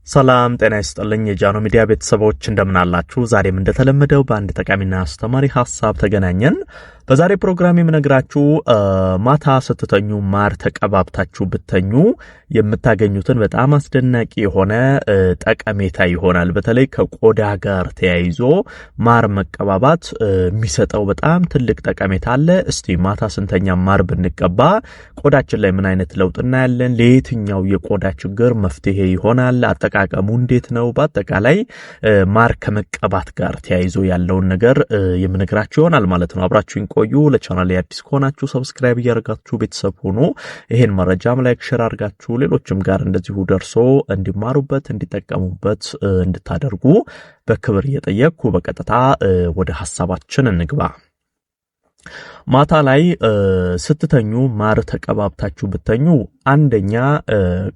ሰላም ጤና ይስጥልኝ የጃኖ ሚዲያ ቤተሰቦች እንደምን አላችሁ? ዛሬም እንደተለመደው በአንድ ጠቃሚና አስተማሪ ሐሳብ ተገናኘን። በዛሬ ፕሮግራም የምነግራችሁ ማታ ስትተኙ ማር ተቀባብታችሁ ብትተኙ የምታገኙትን በጣም አስደናቂ የሆነ ጠቀሜታ ይሆናል። በተለይ ከቆዳ ጋር ተያይዞ ማር መቀባባት የሚሰጠው በጣም ትልቅ ጠቀሜታ አለ። እስቲ ማታ ስንተኛ ማር ብንቀባ ቆዳችን ላይ ምን አይነት ለውጥ እናያለን? ለየትኛው የቆዳ ችግር መፍትሄ ይሆናል? አጠቃቀሙ እንዴት ነው? በአጠቃላይ ማር ከመቀባት ጋር ተያይዞ ያለውን ነገር የምነግራችሁ ይሆናል ማለት ነው። አብራችሁኝ ቆዩ። ለቻናሌ አዲስ ከሆናችሁ ሰብስክራይብ እያደረጋችሁ ቤተሰብ ሆኖ ይሄን መረጃም ላይክ ሼር አድርጋችሁ ሌሎችም ጋር እንደዚሁ ደርሶ እንዲማሩበት እንዲጠቀሙበት እንድታደርጉ በክብር እየጠየቅኩ በቀጥታ ወደ ሐሳባችን እንግባ። ማታ ላይ ስትተኙ ማር ተቀባብታችሁ ብትተኙ አንደኛ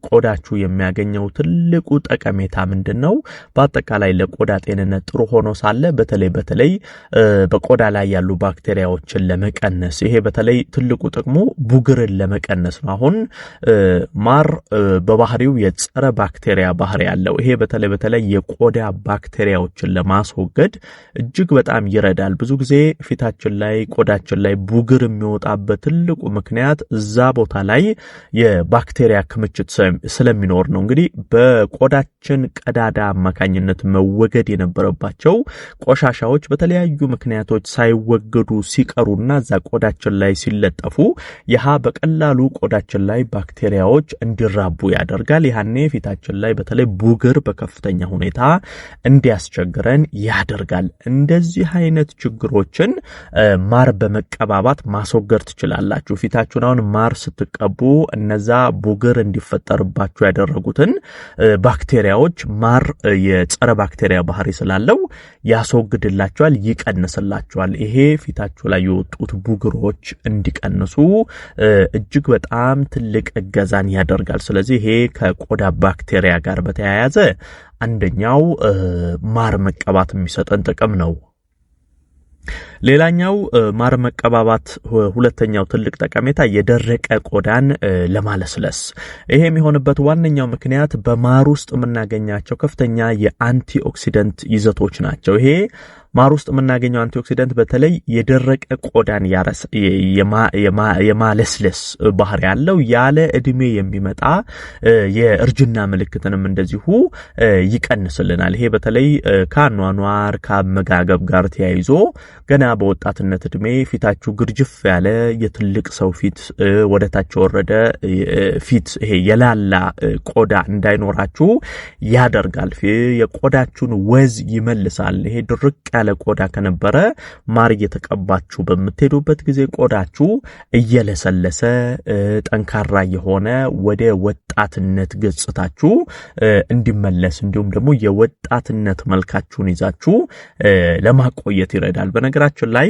ቆዳችሁ የሚያገኘው ትልቁ ጠቀሜታ ምንድነው? በአጠቃላይ ለቆዳ ጤንነት ጥሩ ሆኖ ሳለ በተለይ በቆዳ ላይ ያሉ ባክቴሪያዎችን ለመቀነስ ይሄ በተለይ ትልቁ ጥቅሙ ቡግርን ለመቀነስ ነው። አሁን ማር በባህሪው የጸረ ባክቴሪያ ባህሪ ያለው ይሄ በተለይ የቆዳ ባክቴሪያዎችን ለማስወገድ እጅግ በጣም ይረዳል። ብዙ ጊዜ ፊታችን ላይ ቆዳችን ላይ ቡግር የሚወጣበት ትልቁ ምክንያት እዛ ቦታ ላይ የባክቴሪያ ክምችት ስለሚኖር ነው። እንግዲህ በቆዳችን ቀዳዳ አማካኝነት መወገድ የነበረባቸው ቆሻሻዎች በተለያዩ ምክንያቶች ሳይወገዱ ሲቀሩና እዛ ቆዳችን ላይ ሲለጠፉ ይሃ በቀላሉ ቆዳችን ላይ ባክቴሪያዎች እንዲራቡ ያደርጋል። ያኔ ፊታችን ላይ በተለይ ቡግር በከፍተኛ ሁኔታ እንዲያስቸግረን ያደርጋል። እንደዚህ አይነት ችግሮችን ማር በመቀባባት ማስወገድ ትችላላችሁ። ፊታችሁን አሁን ማር ስትቀቡ እነዛ ቡግር እንዲፈጠርባችሁ ያደረጉትን ባክቴሪያዎች ማር የጸረ ባክቴሪያ ባህሪ ስላለው ያስወግድላችኋል፣ ይቀንስላችኋል። ይሄ ፊታችሁ ላይ የወጡት ቡግሮች እንዲቀንሱ እጅግ በጣም ትልቅ እገዛን ያደርጋል። ስለዚህ ይሄ ከቆዳ ባክቴሪያ ጋር በተያያዘ አንደኛው ማር መቀባት የሚሰጠን ጥቅም ነው። ሌላኛው ማር መቀባባት ሁለተኛው ትልቅ ጠቀሜታ የደረቀ ቆዳን ለማለስለስ። ይሄ የሚሆንበት ዋነኛው ምክንያት በማር ውስጥ የምናገኛቸው ከፍተኛ የአንቲኦክሲደንት ይዘቶች ናቸው። ይሄ ማር ውስጥ የምናገኘው አንቲኦክሲደንት በተለይ የደረቀ ቆዳን የማለስለስ ባህሪ ያለው ያለ እድሜ የሚመጣ የእርጅና ምልክትንም እንደዚሁ ይቀንስልናል። ይሄ በተለይ ከአኗኗር ከአመጋገብ ጋር ተያይዞ ገና በወጣትነት እድሜ ፊታችሁ ግርጅፍ ያለ የትልቅ ሰው ፊት ወደታች ወረደ ፊት ይሄ የላላ ቆዳ እንዳይኖራችሁ ያደርጋል። የቆዳችሁን ወዝ ይመልሳል። ይሄ ድርቅ ያለ ቆዳ ከነበረ ማር እየተቀባችሁ በምትሄዱበት ጊዜ ቆዳችሁ እየለሰለሰ ጠንካራ የሆነ ወደ ወጣትነት ገጽታችሁ እንዲመለስ እንዲሁም ደግሞ የወጣትነት መልካችሁን ይዛችሁ ለማቆየት ይረዳል። በነገራችን ላይ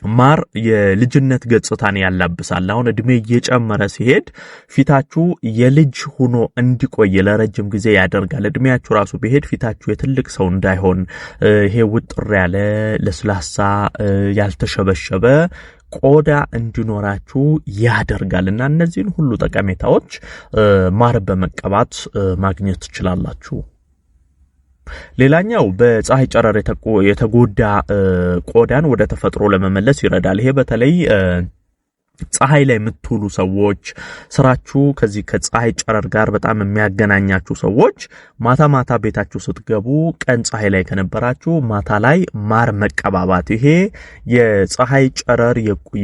ማር የልጅነት ገጽታን ያላብሳል። አሁን እድሜ እየጨመረ ሲሄድ ፊታችሁ የልጅ ሆኖ እንዲቆይ ለረጅም ጊዜ ያደርጋል። እድሜያችሁ ራሱ ቢሄድ ፊታችሁ የትልቅ ሰው እንዳይሆን ይሄ ውጥር ያለ ለስላሳ ያልተሸበሸበ ቆዳ እንዲኖራችሁ ያደርጋልና እነዚህን ሁሉ ጠቀሜታዎች ማር በመቀባት ማግኘት ትችላላችሁ። ሌላኛው በፀሐይ ጨረር የተጎዳ ቆዳን ወደ ተፈጥሮ ለመመለስ ይረዳል። ይሄ በተለይ ፀሐይ ላይ የምትውሉ ሰዎች ስራችሁ ከዚህ ከፀሐይ ጨረር ጋር በጣም የሚያገናኛችሁ ሰዎች ማታ ቤታችሁ ስትገቡ ቀን ፀሐይ ላይ ከነበራችሁ ማታ ላይ ማር መቀባባት ይሄ የፀሐይ ጨረር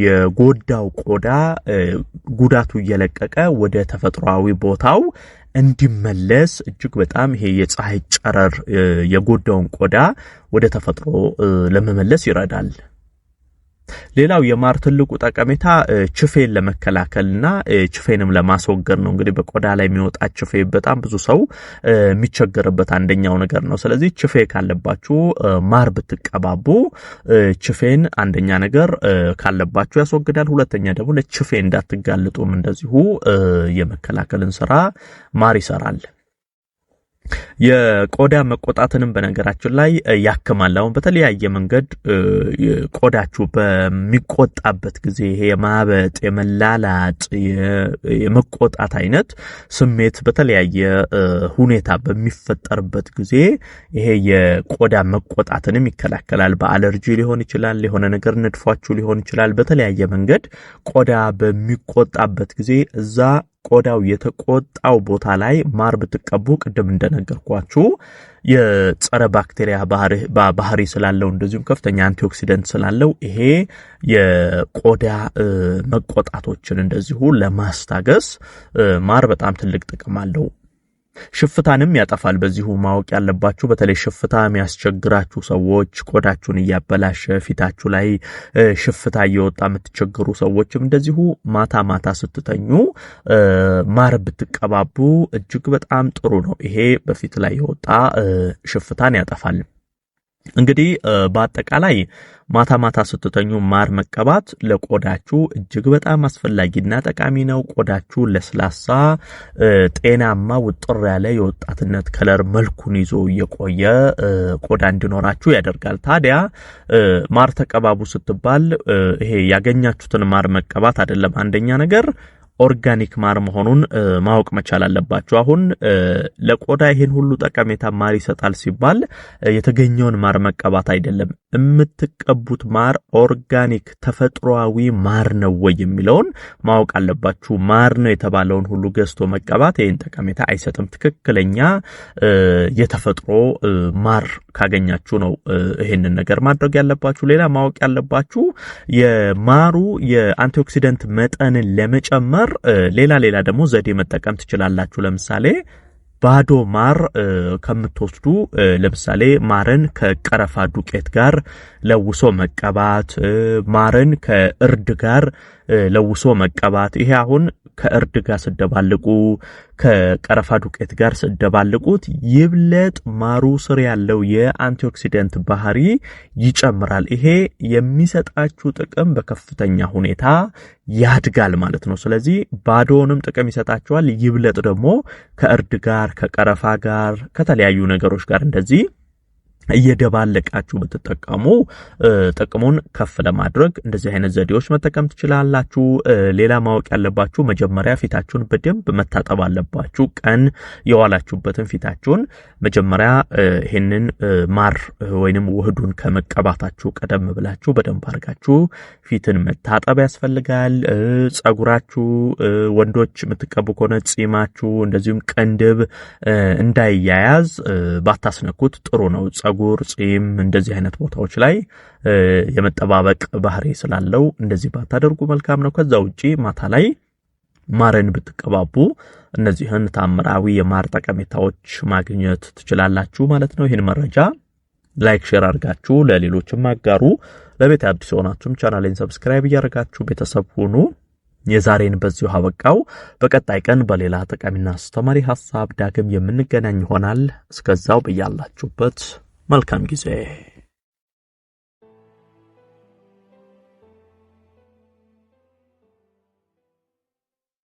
የጎዳው ቆዳ ጉዳቱ እየለቀቀ ወደ ተፈጥሯዊ ቦታው እንዲመለስ እጅግ በጣም ይሄ የፀሐይ ጨረር የጎዳውን ቆዳ ወደ ተፈጥሮ ለመመለስ ይረዳል። ሌላው የማር ትልቁ ጠቀሜታ ችፌን ለመከላከልና ችፌንም ለማስወገድ ነው። እንግዲህ በቆዳ ላይ የሚወጣ ችፌ በጣም ብዙ ሰው የሚቸገርበት አንደኛው ነገር ነው። ስለዚህ ችፌ ካለባችሁ ማር ብትቀባቡ ችፌን አንደኛ ነገር ካለባችሁ ያስወግዳል። ሁለተኛ ደግሞ ለችፌ እንዳትጋለጡም እንደዚሁ የመከላከልን ስራ ማር ይሰራል። የቆዳ መቆጣትንም በነገራችን ላይ ያክማል። አሁን በተለያየ መንገድ ቆዳችሁ በሚቆጣበት ጊዜ ይሄ የማበጥ የመላላጥ የመቆጣት አይነት ስሜት በተለያየ ሁኔታ በሚፈጠርበት ጊዜ ይሄ የቆዳ መቆጣትንም ይከላከላል። በአለርጂ ሊሆን ይችላል፣ የሆነ ነገር ነድፏችሁ ሊሆን ይችላል። በተለያየ መንገድ ቆዳ በሚቆጣበት ጊዜ እዛ ቆዳው የተቆጣው ቦታ ላይ ማር ብትቀቡ ቅድም እንደነገርኳችሁ የጸረ ባክቴሪያ ባህሪ ስላለው እንደዚሁም ከፍተኛ አንቲኦክሲደንት ስላለው ይሄ የቆዳ መቆጣቶችን እንደዚሁ ለማስታገስ ማር በጣም ትልቅ ጥቅም አለው። ሽፍታንም ያጠፋል። በዚሁ ማወቅ ያለባችሁ በተለይ ሽፍታ የሚያስቸግራችሁ ሰዎች ቆዳችሁን እያበላሸ ፊታችሁ ላይ ሽፍታ እየወጣ የምትቸገሩ ሰዎችም እንደዚሁ ማታ ስትተኙ ማር ብትቀባቡ እጅግ በጣም ጥሩ ነው። ይሄ በፊት ላይ የወጣ ሽፍታን ያጠፋል። እንግዲህ በአጠቃላይ ማታ ስትተኙ ማር መቀባት ለቆዳችሁ እጅግ በጣም አስፈላጊና ጠቃሚ ነው። ቆዳችሁ ለስላሳ ጤናማ ውጥር ያለ የወጣትነት ከለር መልኩን ይዞ የቆየ ቆዳ እንዲኖራችሁ ያደርጋል። ታዲያ ማር ተቀባቡ ስትባል ይሄ ያገኛችሁትን ማር መቀባት አይደለም። አንደኛ ነገር ኦርጋኒክ ማር መሆኑን ማወቅ መቻል አለባችሁ። አሁን ለቆዳ ይሄን ሁሉ ጠቀሜታ ማር ይሰጣል ሲባል የተገኘውን ማር መቀባት አይደለም። የምትቀቡት ማር ኦርጋኒክ ተፈጥሯዊ ማር ነው ወይ የሚለውን ማወቅ አለባችሁ። ማር ነው የተባለውን ሁሉ ገዝቶ መቀባት ይሄን ጠቀሜታ አይሰጥም። ትክክለኛ የተፈጥሮ ማር ካገኛችሁ ነው ይሄንን ነገር ማድረግ ያለባችሁ። ሌላ ማወቅ ያለባችሁ የማሩ የአንቲኦክሲደንት መጠንን ለመጨመር ሌላ ደግሞ ዘዴ መጠቀም ትችላላችሁ። ለምሳሌ ባዶ ማር ከምትወስዱ ለምሳሌ ማርን ከቀረፋ ዱቄት ጋር ለውሶ መቀባት፣ ማርን ከእርድ ጋር ለውሶ መቀባት። ይሄ አሁን ከእርድ ጋር ስደባልቁ ከቀረፋ ዱቄት ጋር ስደባልቁት ይብለጥ ማሩ ስር ያለው የአንቲኦክሲደንት ባህሪ ይጨምራል። ይሄ የሚሰጣችሁ ጥቅም በከፍተኛ ሁኔታ ያድጋል ማለት ነው። ስለዚህ ባዶውንም ጥቅም ይሰጣችኋል። ይብለጥ ደግሞ ከእርድ ጋር ከቀረፋ ጋር ከተለያዩ ነገሮች ጋር እንደዚህ እየደባለቃችሁ ብትጠቀሙ ጥቅሙን ከፍ ለማድረግ እንደዚህ አይነት ዘዴዎች መጠቀም ትችላላችሁ። ሌላ ማወቅ ያለባችሁ መጀመሪያ ፊታችሁን በደንብ መታጠብ አለባችሁ። ቀን የዋላችሁበትን ፊታችሁን መጀመሪያ ይሄንን ማር ወይንም ውህዱን ከመቀባታችሁ ቀደም ብላችሁ በደንብ አድርጋችሁ ፊትን መታጠብ ያስፈልጋል። ጸጉራችሁ ወንዶች የምትቀቡ ከሆነ ጺማችሁ እንደዚሁም ቅንድብ እንዳይያያዝ ባታስነኩት ጥሩ ነው። ጸጉር፣ ጺም እንደዚህ አይነት ቦታዎች ላይ የመጠባበቅ ባህሪ ስላለው እንደዚህ ባታደርጉ መልካም ነው። ከዛ ውጪ ማታ ላይ ማርን ብትቀባቡ እነዚህን ታምራዊ የማር ጠቀሜታዎች ማግኘት ትችላላችሁ ማለት ነው። ይህን መረጃ ላይክ ሼር አድርጋችሁ ለሌሎችም አጋሩ። ለቤት አዲስ ሆናችሁም ቻናሌን ሰብስክራይብ እያደረጋችሁ ቤተሰብ ሁኑ። የዛሬን በዚሁ አበቃው። በቀጣይ ቀን በሌላ ጠቃሚና አስተማሪ ሐሳብ ዳግም የምንገናኝ ይሆናል። እስከዛው በያላችሁበት መልካም ጊዜ